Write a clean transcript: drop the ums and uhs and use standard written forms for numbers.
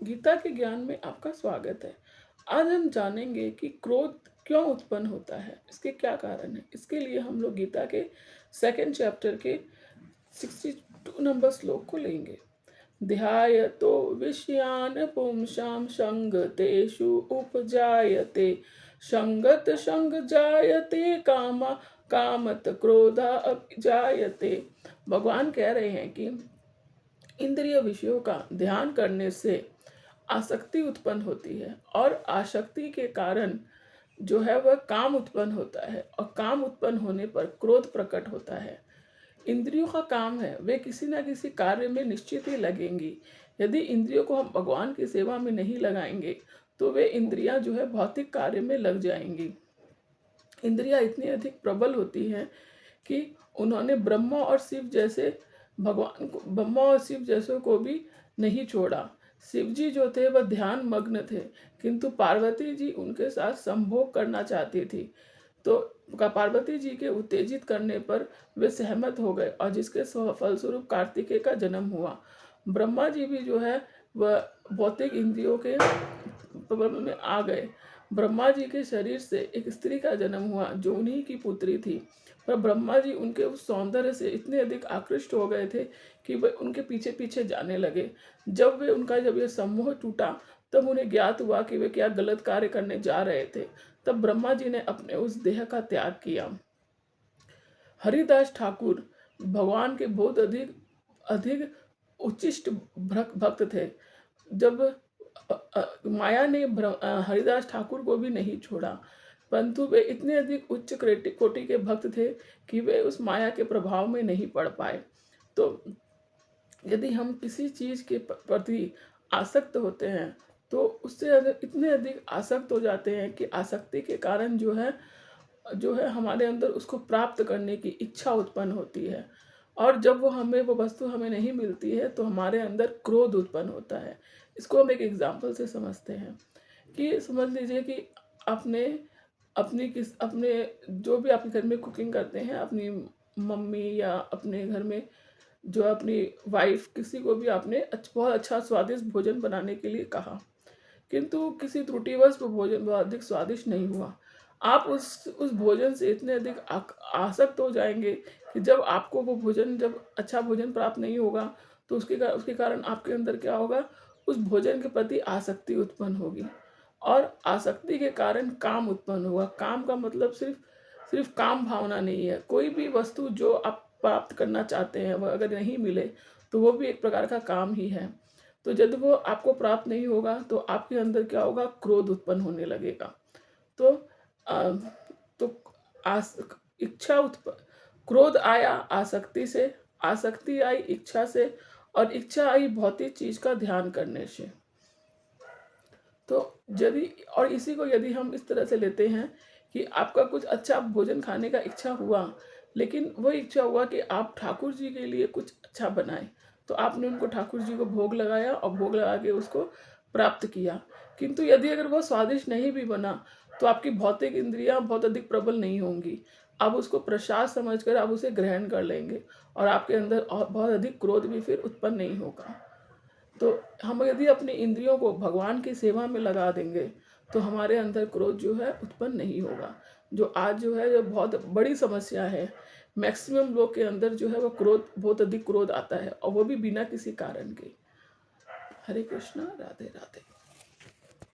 गीता के ज्ञान में आपका स्वागत है। आज हम जानेंगे कि क्रोध क्यों उत्पन्न होता है, इसके क्या कारण है। इसके लिए हम लोग गीता के सेकंड चैप्टर के 62 नंबर श्लोक को लेंगे। ध्यायतो विषयान पुंसां संगतेषु उपजायते संगत संग जायते कामा कामत क्रोधा अपि जायते। भगवान कह रहे हैं कि इंद्रिय विषयों का ध्यान करने से आसक्ति उत्पन्न होती है और आसक्ति के कारण जो है वह काम उत्पन्न होता है और काम उत्पन्न होने पर क्रोध प्रकट होता है। इंद्रियों का काम है वे किसी न किसी कार्य में निश्चित ही लगेंगी। यदि इंद्रियों को हम भगवान की सेवा में नहीं लगाएंगे तो वे इंद्रियां जो है भौतिक कार्य में लग जाएंगी। इंद्रियां इतनी अधिक प्रबल होती हैं कि उन्होंने ब्रह्मा और शिव जैसों को भी नहीं छोड़ा। शिव जी जो थे वह ध्यान मग्न थे, किंतु पार्वती जी उनके साथ संभोग करना चाहती थी। तो पार्वती जी के उत्तेजित करने पर वे सहमत हो गए और जिसके फलस्वरूप कार्तिकेय का जन्म हुआ। ब्रह्मा जी भी जो है वह भौतिक इंद्रियों के प्रबल में आ गए। ब्रह्मा जी के शरीर से एक स्त्री का जन्म हुआ जो उन्हीं की पुत्री थी, पर ब्रह्मा जी उनके उस सौंदर्य से इतने अधिक आकृष्ट हो गए थे कि वे उनके पीछे पीछे जाने लगे। जब ये सम्मोह टूटा तब उन्हें ज्ञात हुआ कि वे क्या गलत कार्य करने जा रहे थे। तब ब्रह्मा जी ने अपने उस देह का त्याग किया। हरिदास ठाकुर भगवान के बहुत अधिक अधिक उच्चिष्ट भक्त थे। जब माया ने हरिदास ठाकुर को भी नहीं छोड़ा, परंतु वे इतने अधिक उच्च कोटि के भक्त थे कि वे उस माया के प्रभाव में नहीं पड़ पाए। तो यदि हम किसी चीज़ के प्रति आसक्त होते हैं तो इतने अधिक आसक्त हो जाते हैं कि आसक्ति के कारण जो है हमारे अंदर उसको प्राप्त करने की इच्छा उत्पन्न होती है। और जब वो वस्तु हमें नहीं मिलती है तो हमारे अंदर क्रोध उत्पन्न होता है। इसको हम एक एग्जाम्पल से समझते हैं कि समझ लीजिए कि आपने अपने जो भी आपके घर में कुकिंग करते हैं, अपनी मम्मी या अपने घर में जो अपनी वाइफ किसी को भी आपने बहुत अच्छा स्वादिष्ट भोजन बनाने के लिए कहा, किंतु किसी त्रुटिवश वो भोजन बहुत अधिक स्वादिष्ट नहीं हुआ। आप उस भोजन से इतने अधिक आसक्त हो जाएंगे कि जब अच्छा भोजन प्राप्त नहीं होगा तो उसके कारण आपके अंदर क्या होगा, उस भोजन के प्रति आसक्ति उत्पन्न होगी और आसक्ति के कारण काम उत्पन्न होगा। काम का मतलब सिर्फ सिर्फ काम भावना नहीं है। कोई भी वस्तु जो आप प्राप्त करना चाहते हैं वह अगर नहीं मिले तो वो भी एक प्रकार का काम ही है। तो जब वो आपको प्राप्त नहीं होगा तो आपके अंदर क्या होगा, क्रोध उत्पन्न होने लगेगा। तो आ, तो आस इच्छा उत्पन्न क्रोध आया आसक्ति से, आसक्ति आई इच्छा से और इच्छा आई भौतिक चीज का ध्यान करने से। तो यदि और इसी को यदि हम इस तरह से लेते हैं कि आपका कुछ अच्छा भोजन खाने का इच्छा हुआ, लेकिन वो इच्छा हुआ कि आप ठाकुर जी के लिए कुछ अच्छा बनाएं, तो आपने उनको ठाकुर जी को भोग लगाया और भोग लगा के उसको प्राप्त किया। किंतु यदि अगर वो स्वादिष्ट नहीं भी बना तो आपकी भौतिक इंद्रियां बहुत अधिक प्रबल नहीं होंगी। आप उसको प्रसाद समझकर आप उसे ग्रहण कर लेंगे और आपके अंदर बहुत अधिक क्रोध भी फिर उत्पन्न नहीं होगा। तो हम यदि अपनी इंद्रियों को भगवान की सेवा में लगा देंगे तो हमारे अंदर क्रोध जो है उत्पन्न नहीं होगा। जो आज जो है जो बहुत बड़ी समस्या है, मैक्सिमम लोग के अंदर जो है वो क्रोध, बहुत अधिक क्रोध आता है और वो भी बिना किसी कारण के। हरे कृष्णा, राधे राधे।